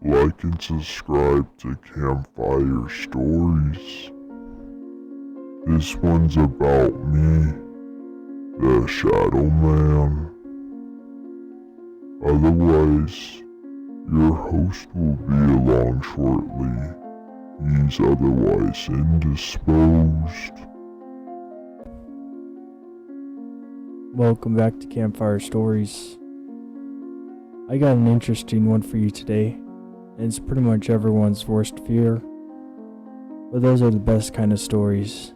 Like and subscribe to Campfire Stories. This one's about me, the Shadow Man. Otherwise, your host will be along shortly. He's otherwise indisposed. Welcome back to Campfire Stories. I got an interesting one for you today. It's pretty much everyone's worst fear. But those are the best kind of stories.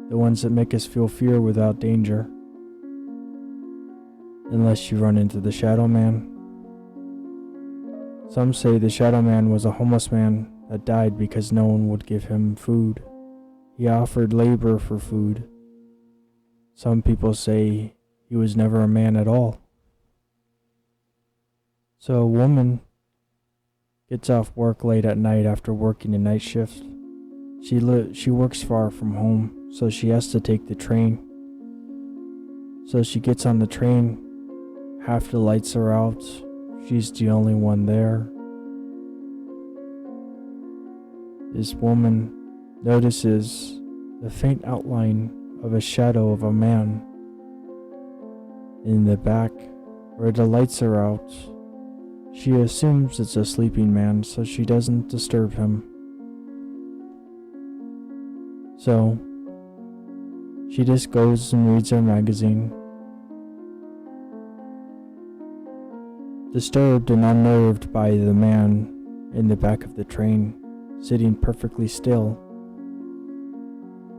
The ones that make us feel fear without danger. Unless you run into the Shadow Man. Some say the Shadow Man was a homeless man that died because no one would give him food. He offered labor for food. Some people say he was never a man at all. So a woman gets off work late at night after working a night shift. She works far from home, so she has to take the train. So she gets on the train, half the lights are out, she's the only one there. This woman notices the faint outline of a shadow of a man. In the back, where the lights are out, she assumes it's a sleeping man, so she doesn't disturb him. So, she just goes and reads her magazine. Disturbed and unnerved by the man in the back of the train, sitting perfectly still,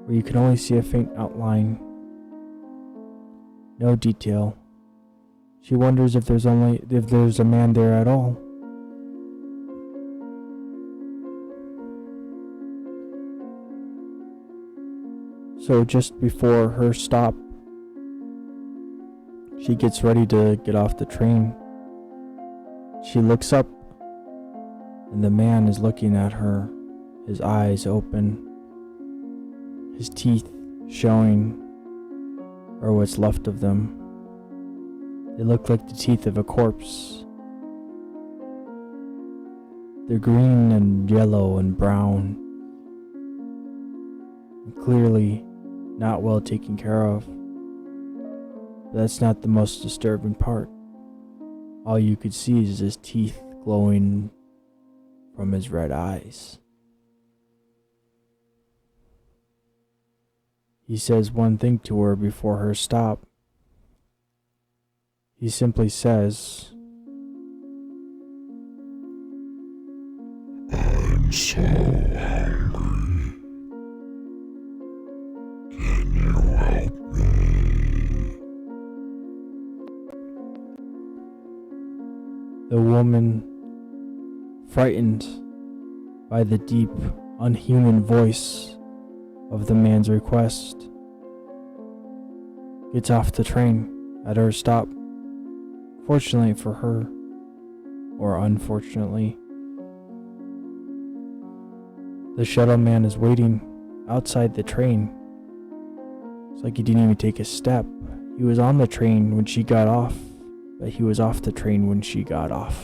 where you can only see a faint outline, no detail. She wonders if there's a man there at all. So just before her stop, she gets ready to get off the train. She looks up, and the man is looking at her, his eyes open, his teeth showing, or what's left of them. They look like the teeth of a corpse. They're green and yellow and brown, and clearly not well taken care of. But that's not the most disturbing part. All you could see is his teeth glowing from his red eyes. He says one thing to her before her stop. He simply says, I'm so hungry. Can you help me? the woman, frightened by the deep, unhuman voice of the man's request, gets off the train at her stop. Fortunately for her, or unfortunately, the Shadow Man is waiting outside the train. It's like he didn't even take a step. He was on the train when she got off, but he was off the train when she got off.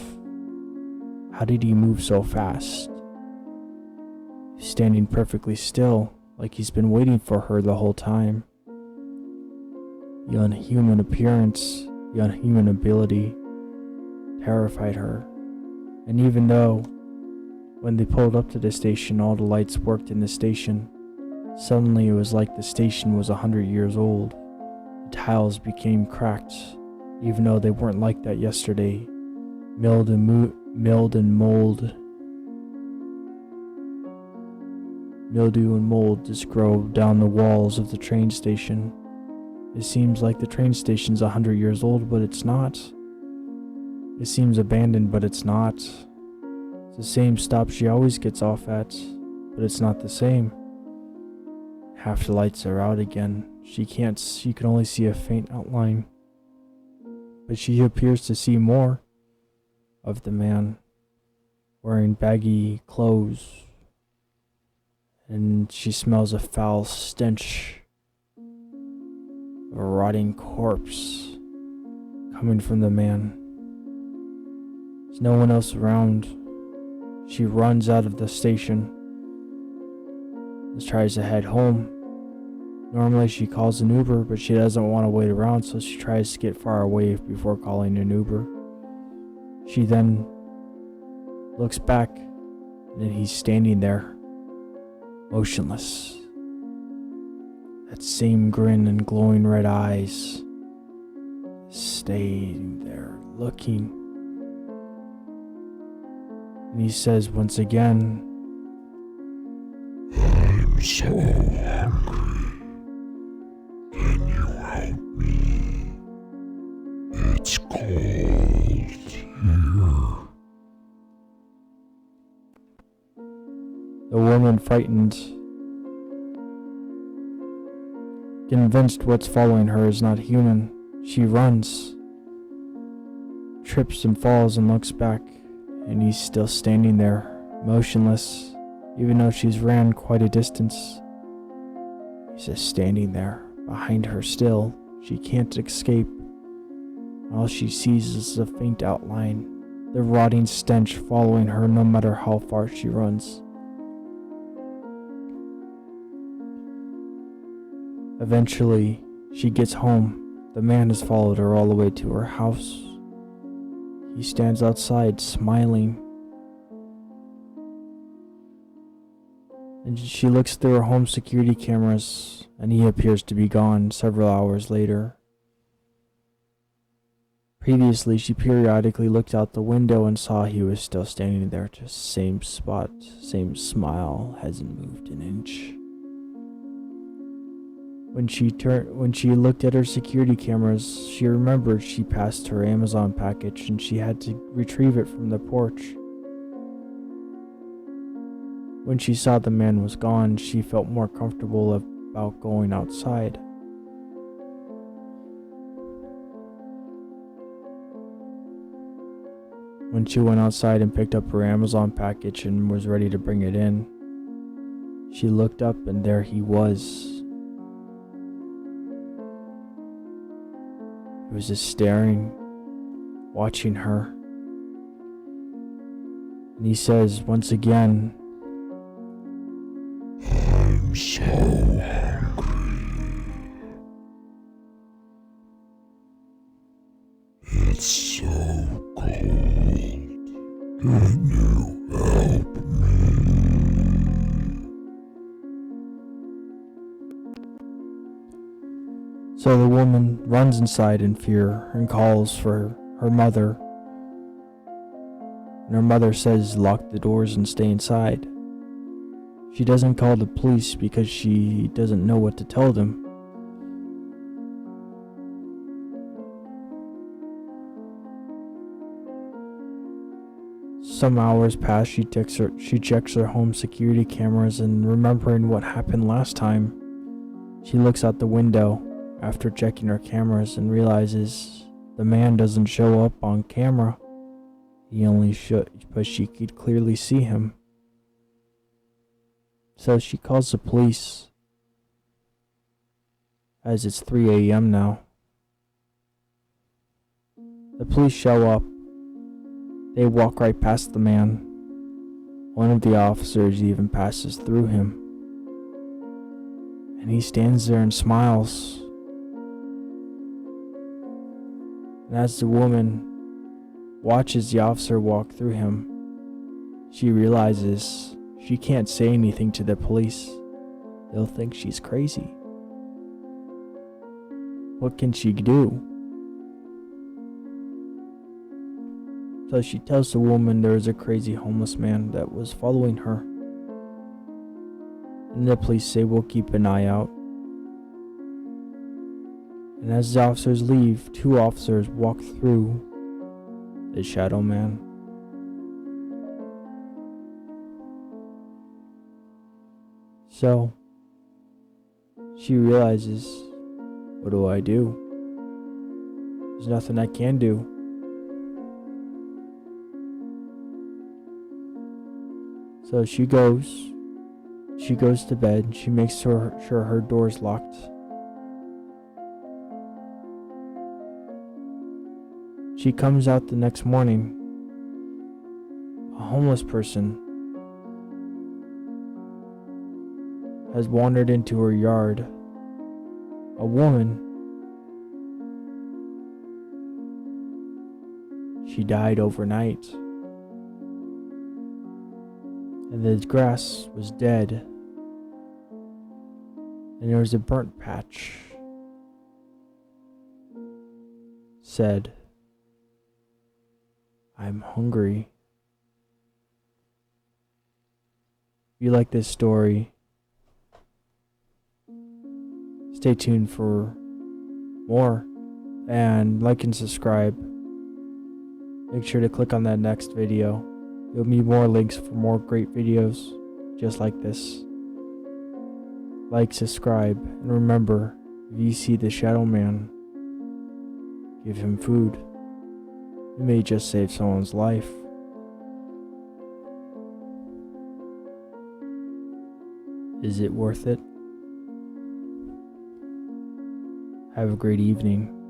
How did he move so fast? He's standing perfectly still, like he's been waiting for her the whole time. The unhuman appearance, the unhuman ability, terrified her. And even though, when they pulled up to the station, all the lights worked in the station, suddenly it was like the station was 100 years old. The tiles became cracked, even though they weren't like that yesterday. Mildew and mold just grow down the walls of the train station. It seems like the train station's 100 years old, but it's not. It seems abandoned, but it's not. It's the same stop she always gets off at, but it's not the same. Half the lights are out again. She can only see a faint outline. But she appears to see more of the man, wearing baggy clothes, and she smells a foul stench of a rotting corpse coming from the man. There's no one else around. She runs out of the station and tries to head home. Normally she calls an Uber, but she doesn't want to wait around, so she tries to get far away before calling an Uber. She then looks back, and then he's standing there, motionless. That same grin and glowing red eyes, staying there, looking. And he says once again, I'm so hungry. Can you help me? It's cold here. the woman, frightened, convinced what's following her is not human. She runs, trips and falls and looks back, and he's still standing there, motionless, even though she's ran quite a distance. He's just standing there, behind her still. She can't escape. All she sees is a faint outline, the rotting stench following her no matter how far she runs. Eventually, she gets home. The man has followed her all the way to her house. He stands outside, smiling. And she looks through her home security cameras, and he appears to be gone several hours later. Previously, she periodically looked out the window and saw he was still standing there, just same spot, same smile, hasn't moved an inch. When she looked at her security cameras, she remembered she passed her Amazon package and she had to retrieve it from the porch. When she saw the man was gone, she felt more comfortable about going outside. When she went outside and picked up her Amazon package and was ready to bring it in, she looked up and there he was. He was just staring, watching her. And he says once again, I'm so hungry. It's so cold. Can you help me? So the woman runs inside in fear and calls for her mother. And her mother says lock the doors and stay inside. She doesn't call the police because she doesn't know what to tell them. Some hours pass, she checks her home security cameras, and remembering what happened last time, she looks out the window after checking her cameras and realizes the man doesn't show up on camera. He only should, but she could clearly see him. So she calls the police, as it's 3 a.m. now. The police show up. They walk right past the man. One of the officers even passes through him. And he stands there and smiles. And as the woman watches the officer walk through him, she realizes she can't say anything to the police. They'll think she's crazy. What can she do? So she tells the woman there is a crazy homeless man that was following her. And the police say we'll keep an eye out. And as the officers leave, 2 officers walk through the shadow man. So she realizes, what do I do? There's nothing I can do. So she goes to bed. She makes sure her door's locked. She comes out the next morning, A homeless person has wandered into her yard. A woman, she died overnight, and the grass was dead, and there was a burnt patch. Said, "I'm hungry." If you like this story, stay tuned for more, and like and subscribe. Make sure to click on that next video. There'll be more links for more great videos just like this. Like, subscribe, and remember, if you see the Shadow Man, give him food. It may just save someone's life. Is it worth it? Have a great evening.